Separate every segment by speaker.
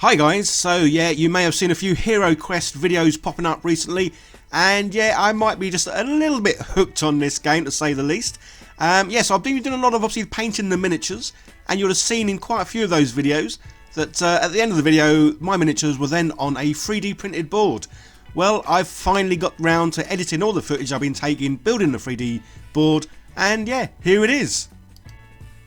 Speaker 1: Hi guys, so yeah, you may have seen a few HeroQuest videos popping up recently, and yeah, I might be just a little bit hooked on this game to say the least. Yeah, so I've been doing a lot of obviously painting the miniatures, and you'll have seen in quite a few of those videos that at the end of the video, my miniatures were then on a 3D printed board. Well, I've finally got round to editing all the footage I've been taking, building the 3D board, and yeah, here it is.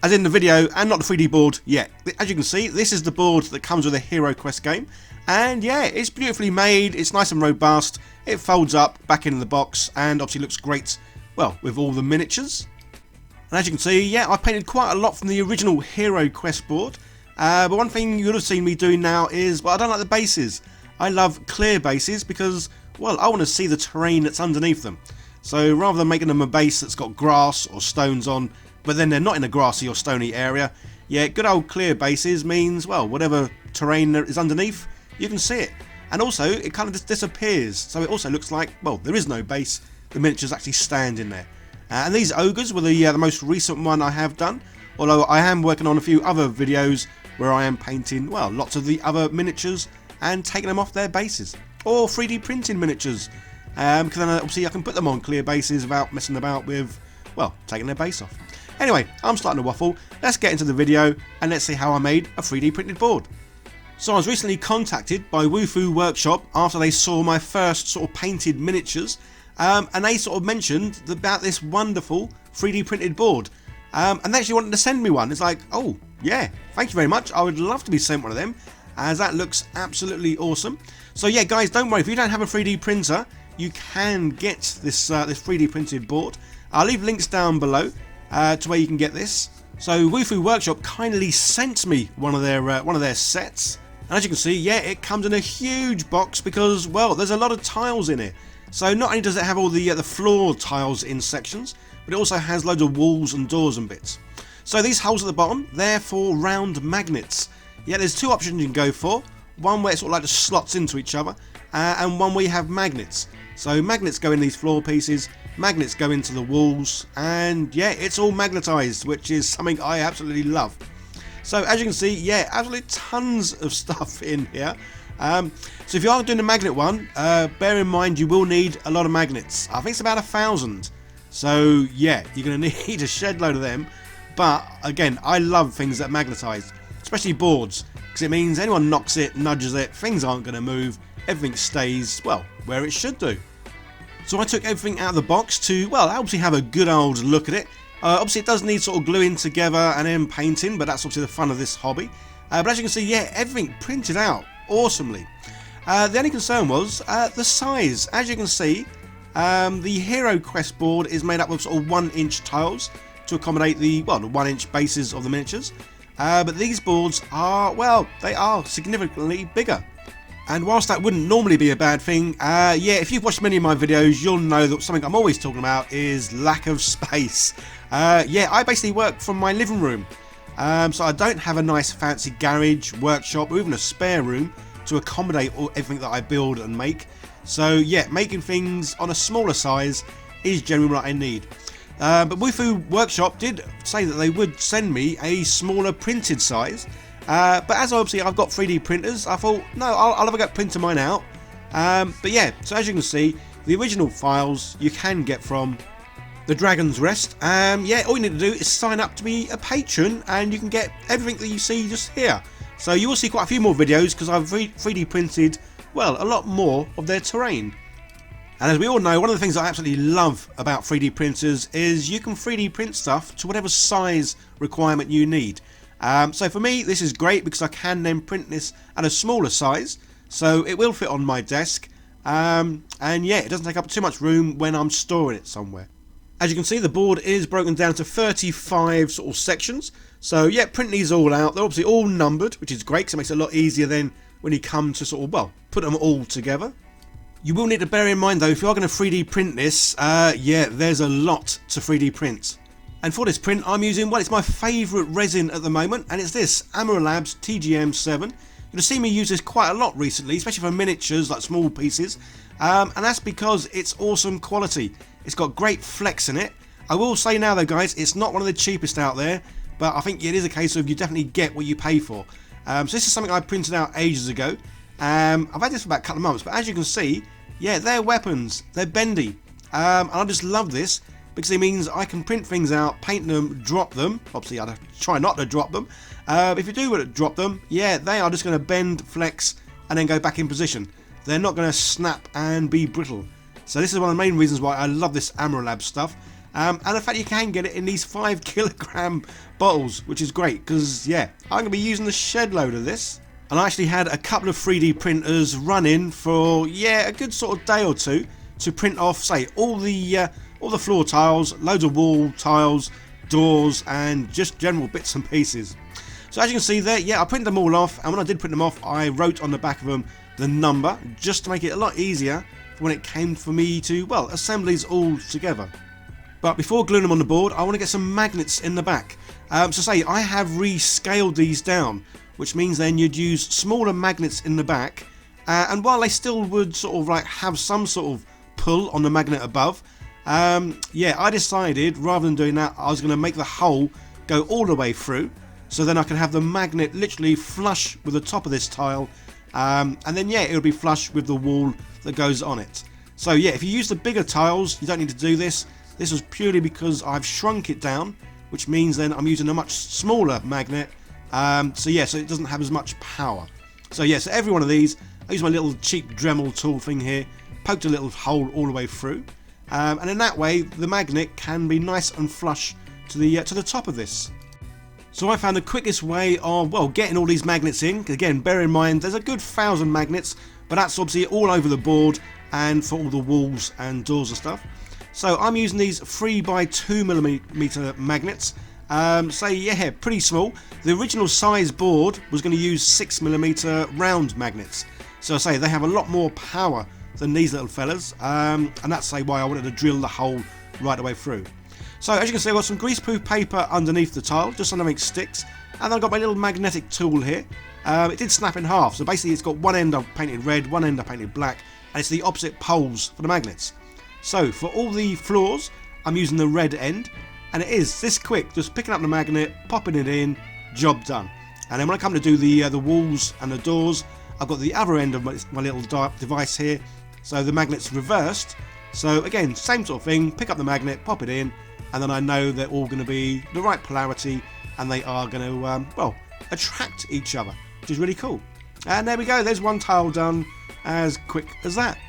Speaker 1: As in the video, and not the 3D board yet. As you can see, this is the board that comes with a HeroQuest game. And yeah, it's beautifully made, it's nice and robust, it folds up back into the box, and obviously looks great, well, with all the miniatures. And as you can see, yeah, I painted quite a lot from the original HeroQuest board. But one thing you would have seen me doing now is, well, I don't like the bases. I love clear bases because, well, I want to see the terrain that's underneath them. So rather than making them a base that's got grass or stones on, but then they're not in a grassy or stony area, yeah, good old clear bases means, well, whatever terrain there is underneath, you can see it. And also, it kind of just disappears, so it also looks like, well, there is no base, the miniatures actually stand in there. And these ogres were the most recent one I have done, although I am working on a few other videos where I am painting, well, lots of the other miniatures and taking them off their bases. Or 3D printing miniatures, because then obviously I can put them on clear bases without messing about with, well, taking their base off. Anyway, I'm starting to waffle, let's get into the video and let's see how I made a 3D printed board. So I was recently contacted by Woofu Workshop after they saw my first sort of painted miniatures, and they sort of mentioned about this wonderful 3D printed board, and they actually wanted to send me one. It's like, oh yeah, thank you very much, I would love to be sent one of them, as that looks absolutely awesome. So yeah guys, don't worry, if you don't have a 3D printer, you can get this 3D printed board. I'll leave links down below to where you can get this. So Woofu Workshop kindly sent me one of their sets, and as you can see, yeah, it comes in a huge box because, well, there's a lot of tiles in it. So not only does it have all the floor tiles in sections, but it also has loads of walls and doors and bits. So these holes at the bottom, they're for round magnets. Yeah, there's two options you can go for. One where it sort of like just slots into each other, and one where you have magnets. So magnets go in these floor pieces, magnets go into the walls, and yeah, it's all magnetized, which is something I absolutely love. So as you can see, yeah, absolutely tons of stuff in here. So if you are doing a magnet one, bear in mind you will need a lot of magnets. I think it's about 1,000. So yeah, you're going to need a shed load of them. But again, I love things that are magnetized, especially boards, because it means anyone knocks it, nudges it, things aren't going to move, everything stays, well, where it should do. So I took everything out of the box to, well, obviously have a good old look at it. Obviously it does need sort of gluing together and then painting, but that's obviously the fun of this hobby. But as you can see, yeah, everything printed out awesomely. The only concern was the size. As you can see, the HeroQuest board is made up of sort of 1-inch tiles to accommodate the 1-inch bases of the miniatures. But these boards are, well, they are significantly bigger. And whilst that wouldn't normally be a bad thing, yeah, if you've watched many of my videos, you'll know that something I'm always talking about is lack of space. Yeah, I basically work from my living room, so I don't have a nice fancy garage, workshop, or even a spare room to accommodate everything that I build and make. So yeah, making things on a smaller size is generally what I need. But Woofu Workshop did say that they would send me a smaller printed size. But as obviously I've got 3D printers, I thought, no, I'll have a go at printing mine out. But yeah, so as you can see, the original files you can get from the Dragon's Rest. Yeah, all you need to do is sign up to be a patron and you can get everything that you see just here. So you will see quite a few more videos because I've 3D printed, well, a lot more of their terrain. And as we all know, one of the things I absolutely love about 3D printers is you can 3D print stuff to whatever size requirement you need. So for me, this is great because I can then print this at a smaller size, so it will fit on my desk, and yeah, it doesn't take up too much room when I'm storing it somewhere. As you can see, the board is broken down to 35 sort of sections, so yeah, print these all out. They're obviously all numbered, which is great because it makes it a lot easier then when you come to sort of, well, put them all together. You will need to bear in mind though, if you are going to 3D print this, yeah, there's a lot to 3D print. And for this print, I'm using, well, it's my favourite resin at the moment, and it's this Amara Labs TGM7. You'll have seen me use this quite a lot recently, especially for miniatures, like small pieces. And that's because it's awesome quality. It's got great flex in it. I will say now though guys, it's not one of the cheapest out there, but I think it is a case of you definitely get what you pay for. So this is something I printed out ages ago. I've had this for about a couple of months, but as you can see, yeah, they're weapons, they're bendy. And I just love this because it means I can print things out, paint them, drop them. Obviously I'd try not to drop them. If you do want to drop them, yeah, they are just going to bend, flex, and then go back in position. They're not going to snap and be brittle. So this is one of the main reasons why I love this Amorolab stuff. And the fact you can get it in these 5 kilogram bottles, which is great because, yeah, I'm going to be using the shed load of this. And I actually had a couple of 3D printers running for, yeah, a good sort of day or two to print off, say, all the floor tiles, loads of wall tiles, doors, and just general bits and pieces. So as you can see there, yeah, I printed them all off, and when I did print them off, I wrote on the back of them the number, just to make it a lot easier for when it came for me to, well, assemble these all together. But before gluing them on the board, I want to get some magnets in the back. So say, I have rescaled these down, which means then you'd use smaller magnets in the back, and while they still would sort of like have some sort of pull on the magnet above, yeah, I decided rather than doing that, I was going to make the hole go all the way through, so then I can have the magnet literally flush with the top of this tile, and then yeah, it'll be flush with the wall that goes on it. So yeah, if you use the bigger tiles, you don't need to do this. This was purely because I've shrunk it down, which means then I'm using a much smaller magnet. So yeah, so it doesn't have as much power. So yeah, so every one of these, I use my little cheap Dremel tool thing here, poked a little hole all the way through, and in that way the magnet can be nice and flush to the top of this. So I found the quickest way of, well, getting all these magnets in. Again, bear in mind there's a good 1,000 magnets, but that's obviously all over the board and for all the walls and doors and stuff. So I'm using these 3x2mm magnets. Say, yeah, pretty small. The original size board was going to use 6mm round magnets. So I say they have a lot more power than these little fellas, and that's say why I wanted to drill the hole right the way through. So as you can see, I've got some greaseproof paper underneath the tile, just so nothing sticks, and then I've got my little magnetic tool here. It did snap in half, so basically it's got one end I've painted red, one end I painted black, and it's the opposite poles for the magnets. So for all the floors, I'm using the red end, and it is this quick, just picking up the magnet, popping it in, job done. And then when I come to do the walls and the doors, I've got the other end of my little device here, so the magnet's reversed. So again, same sort of thing, pick up the magnet, pop it in, and then I know they're all going to be the right polarity, and they are going to, well, attract each other, which is really cool. And there we go, there's one tile done as quick as that.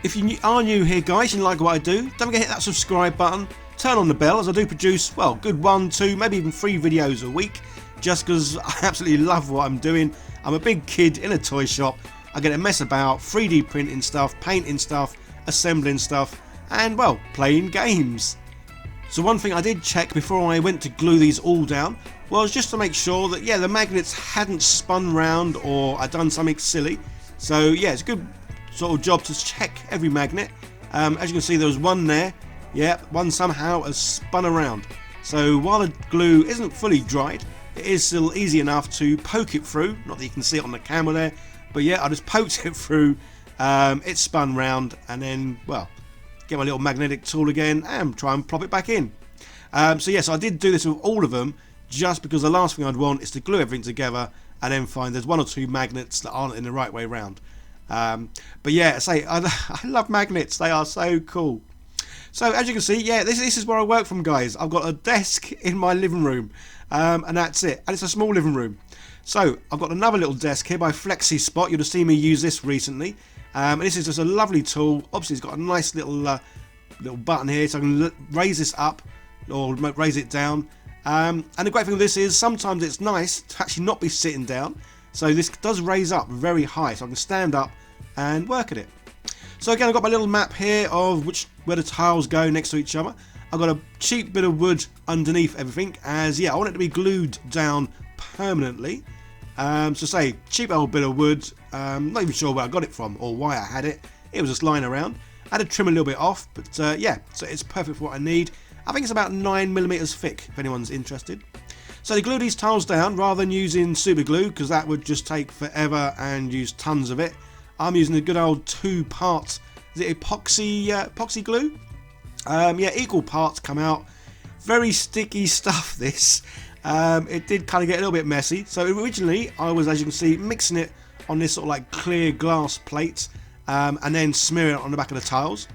Speaker 1: If you are new here, guys, and you like what I do, don't forget to hit that subscribe button, turn on the bell, as I do produce, well, good 1, 2, maybe even 3 videos a week, just because I absolutely love what I'm doing. I'm a big kid in a toy shop. I get to mess about, 3D printing stuff, painting stuff, assembling stuff, and, well, playing games. So one thing I did check before I went to glue these all down was just to make sure that, yeah, the magnets hadn't spun round or I'd done something silly. So yeah, it's a good sort of job to check every magnet. As you can see, there was one there. Yeah, one somehow has spun around. So while the glue isn't fully dried, it is still easy enough to poke it through. Not that you can see it on the camera there, but yeah, I just poked it through. It spun round, and then, well, get my little magnetic tool again and try and plop it back in. So yes, I did do this with all of them, just because the last thing I'd want is to glue everything together and then find there's 1 or 2 magnets that aren't in the right way round. But yeah, I love magnets, they are so cool. So as you can see, yeah, this is where I work from, guys. I've got a desk in my living room, and that's it, and it's a small living room. So I've got another little desk here by Flexi Spot. You'll have seen me use this recently. And this is just a lovely tool. Obviously it's got a nice little button here, so I can raise this up or raise it down. And the great thing with this is sometimes it's nice to actually not be sitting down, so this does raise up very high, so I can stand up and work at it. So again, I've got my little map here of where the tiles go next to each other. I've got a cheap bit of wood underneath everything, as yeah, I want it to be glued down permanently. So say, cheap old bit of wood, not even sure where I got it from or why I had it. It was just lying around. I had to trim a little bit off, but yeah, so it's perfect for what I need. I think it's about 9mm thick, if anyone's interested. So to glue these tiles down, rather than using super glue, because that would just take forever and use tons of it, I'm using a good old 2-part, is it epoxy glue? Yeah, equal parts come out. Very sticky stuff, this. it did kind of get a little bit messy. So originally I was, as you can see, mixing it on this sort of like clear glass plate, and then smearing it on the back of the tiles.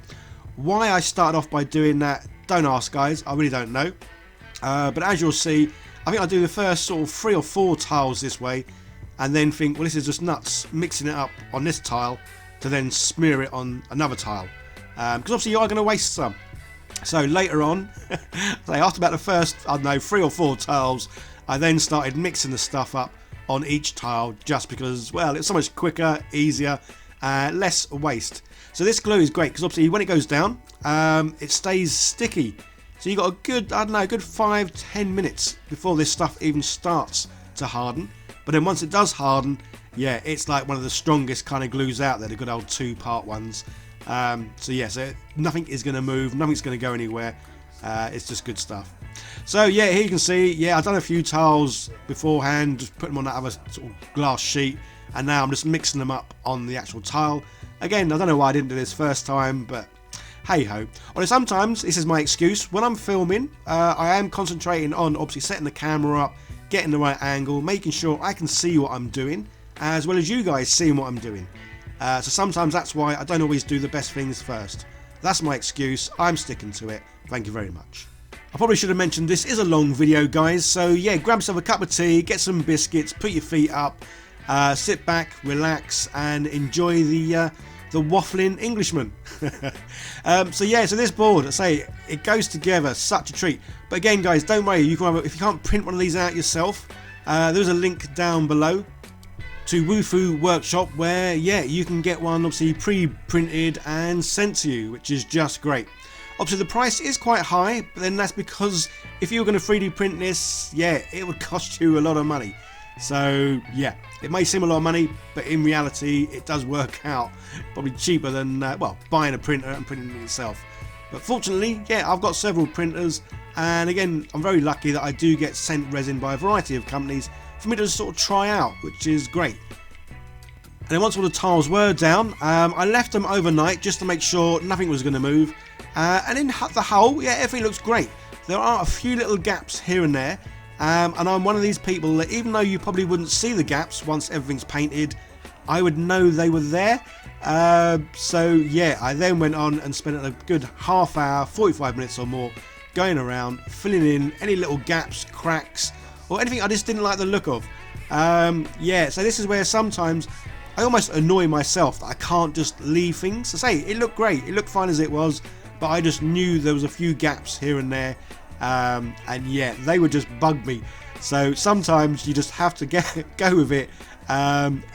Speaker 1: Why I started off by doing that, don't ask guys, I really don't know. But as you'll see, I think I do the first sort of 3 or 4 tiles this way, and then think, well, this is just nuts, mixing it up on this tile to then smear it on another tile, because obviously you are going to waste some. So later on, after about the first, I don't know, 3 or 4 tiles, I then started mixing the stuff up on each tile, just because, well, it's so much quicker, easier, less waste. So this glue is great because obviously when it goes down, it stays sticky. So you got a good, I don't know, a good 5-10 minutes before this stuff even starts to harden. But then once it does harden, yeah, it's like one of the strongest kind of glues out there, the good old 2-part ones. So yeah, so nothing is going to move, nothing's going to go anywhere. It's just good stuff. So yeah, here you can see, yeah, I've done a few tiles beforehand, just put them on that other sort of glass sheet, and now I'm just mixing them up on the actual tile. Again, I don't know why I didn't do this first time, but hey ho. Although sometimes this is my excuse. When I'm filming, I am concentrating on obviously setting the camera up, getting the right angle, making sure I can see what I'm doing, as well as you guys seeing what I'm doing. So sometimes that's why I don't always do the best things first. That's my excuse. I'm sticking to it. Thank you very much. I probably should have mentioned this is a long video, guys. So yeah, grab yourself a cup of tea, get some biscuits, put your feet up, sit back, relax, and enjoy the waffling Englishman. So yeah, so this board, I say, it goes together, such a treat. But again, guys, don't worry, you can have, if you can't print one of these out yourself, there's a link down below to Woofu Workshop where, yeah, you can get one obviously pre-printed and sent to you, which is just great. Obviously the price is quite high, but then that's because if you were going to 3D print this, yeah, it would cost you a lot of money. So yeah, it may seem a lot of money, but in reality it does work out probably cheaper than well, buying a printer and printing it yourself. But fortunately, yeah, I've got several printers, and again, I'm very lucky that I do get sent resin by a variety of companies for me to sort of try out, which is great. And then once all the tiles were down, I left them overnight just to make sure nothing was going to move, and in the whole, yeah, everything looks great. There are a few little gaps here and there. And I'm one of these people that even though you probably wouldn't see the gaps once everything's painted, I would know they were there. So yeah, I then went on and spent a good half hour, 45 minutes or more, going around, filling in any little gaps, cracks, or anything I just didn't like the look of. Yeah, so this is where sometimes I almost annoy myself that I can't just leave things. I say, it looked great, it looked fine as it was, but I just knew there was a few gaps here and there. And yeah, they would just bug me. So sometimes you just have to go with it,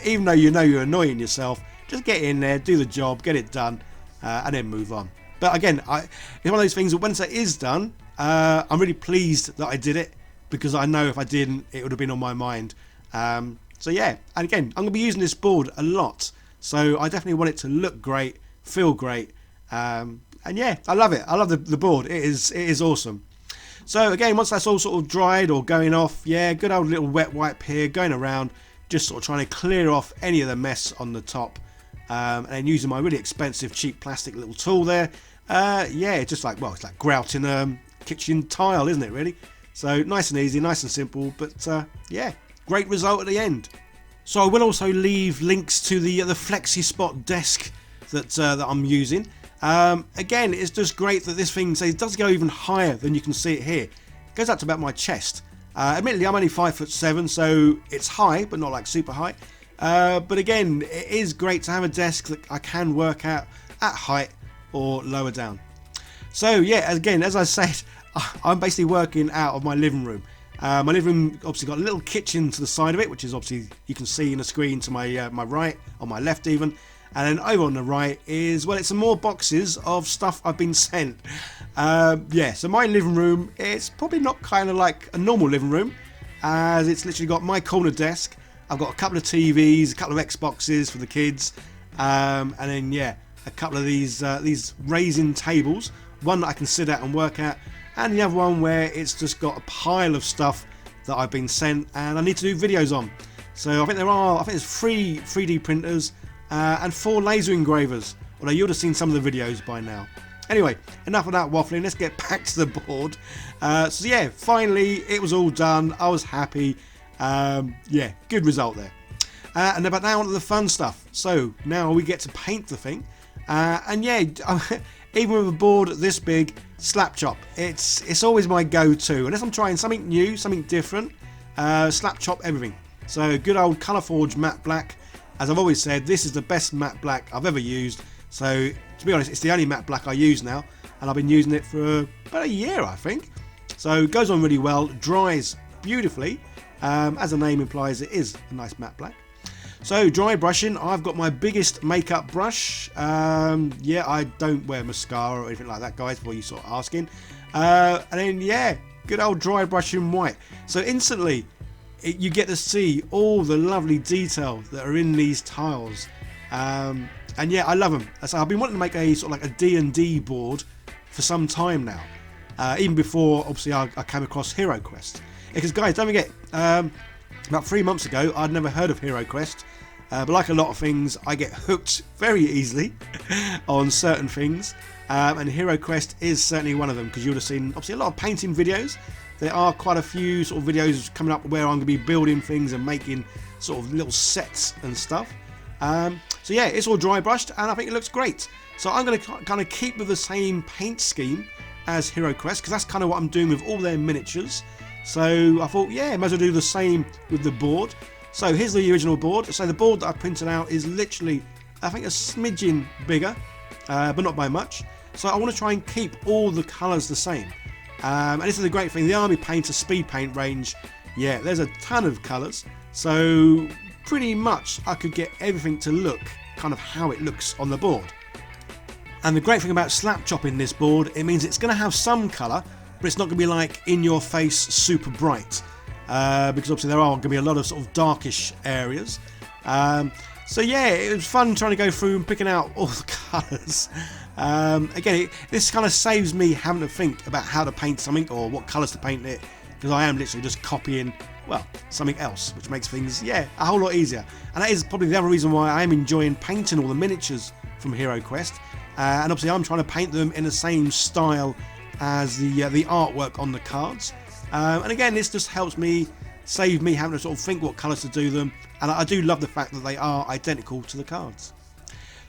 Speaker 1: even though you know you're annoying yourself. Just get in there, do the job, get it done, and then move on. But again, it's one of those things that once it is done, I'm really pleased that I did it, because I know if I didn't, it would have been on my mind. So yeah, and again, I'm going to be using this board a lot, so I definitely want it to look great, feel great, and yeah, I love it. I love the board. It is awesome. So again, once that's all sort of dried or going off, yeah, good old little wet wipe here, going around, just sort of trying to clear off any of the mess on the top, and then using my really expensive, cheap plastic little tool there. Yeah, it's just like, well, it's like grouting kitchen tile, isn't it, really? So nice and easy, nice and simple, but yeah, great result at the end. So I will also leave links to the Flexi Spot desk that I'm using. Again, it's just great that this thing it does go even higher than you can see it here. It goes up to about my chest. Admittedly, I'm only 5'7", so it's high, but not like super high. But again, it is great to have a desk that I can work at height or lower down. So yeah, again, as I said, I'm basically working out of my living room. My living room obviously got a little kitchen to the side of it, which is obviously you can see in the screen to my my right, or my left even. And then over on the right is, well, it's some more boxes of stuff I've been sent. Yeah, so my living room, it's probably not kind of like a normal living room, as it's literally got my corner desk. I've got a couple of TVs, a couple of Xboxes for the kids, and then yeah, a couple of these raising tables. One that I can sit at and work at, and the other one where it's just got a pile of stuff that I've been sent and I need to do videos on. So I think there's 3 3D printers. And 4 laser engravers, although you would have seen some of the videos by now. Anyway, enough of that waffling, let's get back to the board. So yeah, finally it was all done, I was happy. Yeah, good result there. And about now on to the fun stuff. So now we get to paint the thing. And yeah, even with a board this big, slapchop, it's always my go-to. Unless I'm trying something new, something different, slapchop everything. So good old Colourforge matte black. As I've always said, this is the best matte black I've ever used. So to be honest, it's the only matte black I use now, and I've been using it for about a year, I think. So it goes on really well, dries beautifully. As the name implies, it is a nice matte black. So dry brushing, I've got my biggest makeup brush. Yeah, I don't wear mascara or anything like that, guys, before you sort of asking. And then yeah, good old dry brushing white. So instantly you get to see all the lovely detail that are in these tiles. And yeah, I love them. So I've been wanting to make a sort of like a D&D board for some time now. Even before obviously I came across HeroQuest. Because guys, don't forget, about 3 months ago I'd never heard of HeroQuest. But like a lot of things, I get hooked very easily on certain things, and HeroQuest is certainly one of them, because you would have seen obviously a lot of painting videos. There are quite a few sort of videos coming up where I'm going to be building things and making sort of little sets and stuff. So yeah, it's all dry brushed and I think it looks great. So I'm going to kind of keep with the same paint scheme as HeroQuest, because that's kind of what I'm doing with all their miniatures. So I thought, yeah, might as well do the same with the board. So here's the original board. So the board that I printed out is literally, I think, a smidgen bigger, but not by much. So I want to try and keep all the colours the same. And this is the great thing, the Army Painter Speedpaint range, yeah, there's a ton of colours. So pretty much I could get everything to look kind of how it looks on the board. And the great thing about slap chopping this board, it means it's going to have some colour, but it's not going to be like in your face super bright. Because obviously there are going to be a lot of sort of darkish areas. So yeah, it was fun trying to go through and picking out all the colours. Again, this kind of saves me having to think about how to paint something or what colours to paint it, because I am literally just copying, well, something else, which makes things, yeah, a whole lot easier. And that is probably the other reason why I am enjoying painting all the miniatures from HeroQuest. And obviously I'm trying to paint them in the same style as the artwork on the cards. And again, this just helps me, save me having to sort of think what colours to do them, and I do love the fact that they are identical to the cards.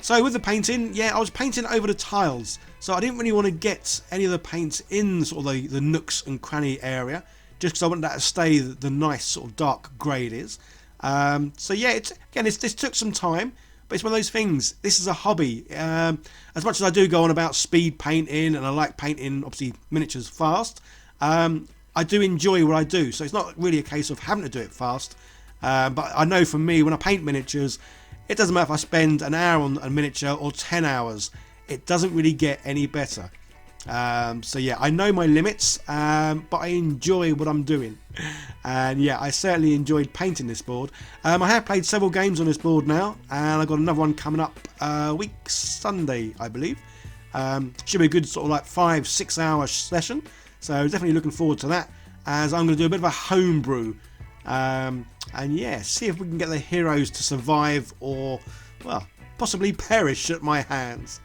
Speaker 1: So with the painting, yeah, I was painting over the tiles, so I didn't really want to get any of the paints in sort of the nooks and cranny area, just because I wanted that to stay the nice sort of dark grey it is. So yeah, this took some time, but it's one of those things, this is a hobby. As much as I do go on about speed painting, and I like painting obviously miniatures fast, I do enjoy what I do, so it's not really a case of having to do it fast. But I know for me, when I paint miniatures, it doesn't matter if I spend an hour on a miniature or 10 hours, it doesn't really get any better. So yeah, I know my limits, but I enjoy what I'm doing. And yeah, I certainly enjoyed painting this board. I have played several games on this board now, and I've got another one coming up week Sunday, I believe. Should be a good sort of like 5-6 hour session. So definitely looking forward to that, as I'm going to do a bit of a homebrew. And yeah, see if we can get the heroes to survive or, well, possibly perish at my hands.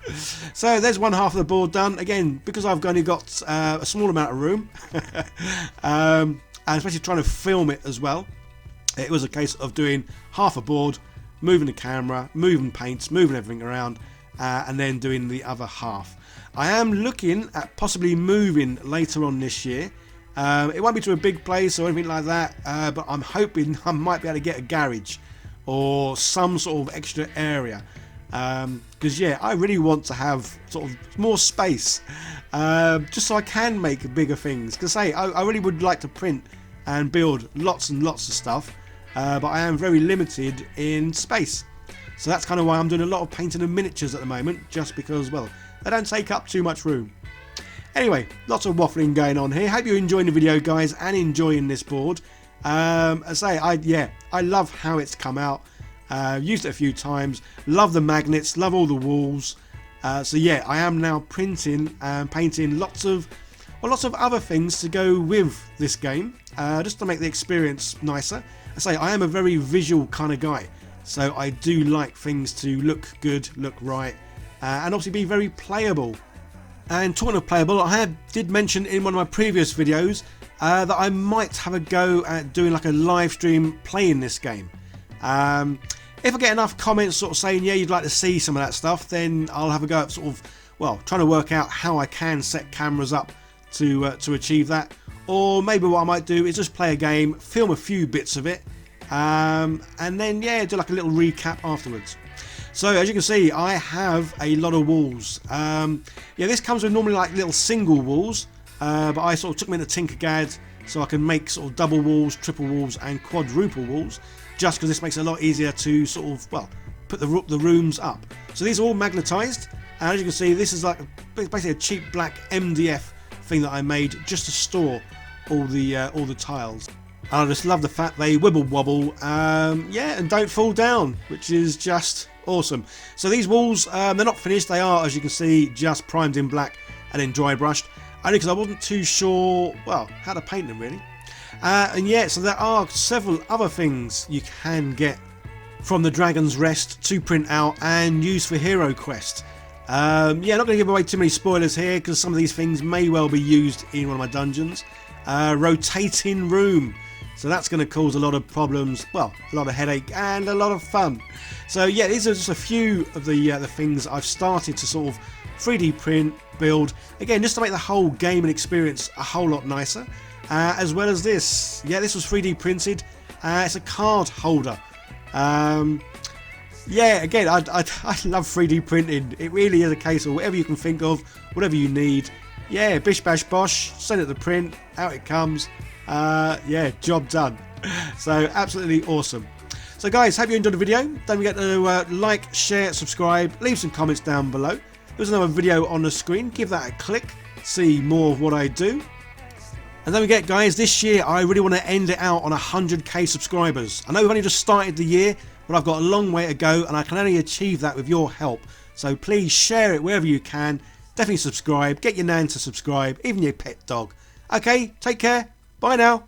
Speaker 1: So there's one half of the board done. Again, because I've only got a small amount of room, and especially trying to film it as well, it was a case of doing half a board, moving the camera, moving paints, moving everything around, and then doing the other half. I am looking at possibly moving later on this year. It won't be to a big place or anything like that, but I'm hoping I might be able to get a garage or some sort of extra area, because yeah, I really want to have sort of more space, just so I can make bigger things, because hey, I really would like to print and build lots and lots of stuff, but I am very limited in space. So that's kind of why I'm doing a lot of painting and miniatures at the moment, just because, well, they don't take up too much room. Anyway, lots of waffling going on here. Hope you're enjoying the video, guys, and enjoying this board. As I say, I love how it's come out. Used it a few times. Love the magnets. Love all the walls. So yeah, I am now printing and painting lots of other things to go with this game, just to make the experience nicer. I say I am a very visual kind of guy, so I do like things to look good, look right, and obviously be very playable. And talking of playable, I did mention in one of my previous videos that I might have a go at doing like a live stream playing this game. If I get enough comments sort of saying, yeah, you'd like to see some of that stuff, then I'll have a go at sort of, well, trying to work out how I can set cameras up to achieve that. Or maybe what I might do is just play a game, film a few bits of it, and then, yeah, do like a little recap afterwards. So as you can see, I have a lot of walls. Yeah, this comes with normally like little single walls, but I sort of took them into Tinkercad so I can make sort of double walls, triple walls and quadruple walls, just because this makes it a lot easier to sort of, well, put the rooms up. So these are all magnetized, and as you can see, this is like basically a cheap black MDF thing that I made just to store all the tiles. And I just love the fact they wibble wobble, yeah, and don't fall down, which is just awesome. So these walls, they're not finished. They are, as you can see, just primed in black and then dry brushed, only because I wasn't too sure, well, how to paint them really. And yeah, so there are several other things you can get from the Dragon's Rest to print out and use for HeroQuest. Yeah, not going to give away too many spoilers here because some of these things may well be used in one of my dungeons. Rotating room, so that's going to cause a lot of problems, well, a lot of headache and a lot of fun. So yeah, these are just a few of the things I've started to sort of 3D print, build, again just to make the whole game and experience a whole lot nicer. As well as this, yeah, this was 3D printed. It's a card holder. Yeah, again, I love 3D printing. It really is a case of whatever you can think of, whatever you need. Yeah, bish bash bosh, send it to print, out it comes. Yeah, job done. So absolutely awesome. So guys, hope you enjoyed the video. Don't forget to like, share, subscribe, leave some comments down below. There's another video on the screen. Give that a click, see more of what I do. And don't forget guys, this year I really want to end it out on 100k subscribers. I know we've only just started the year, but I've got a long way to go and I can only achieve that with your help. So please share it wherever you can. Definitely subscribe, get your nan to subscribe, even your pet dog. Okay, take care, bye now.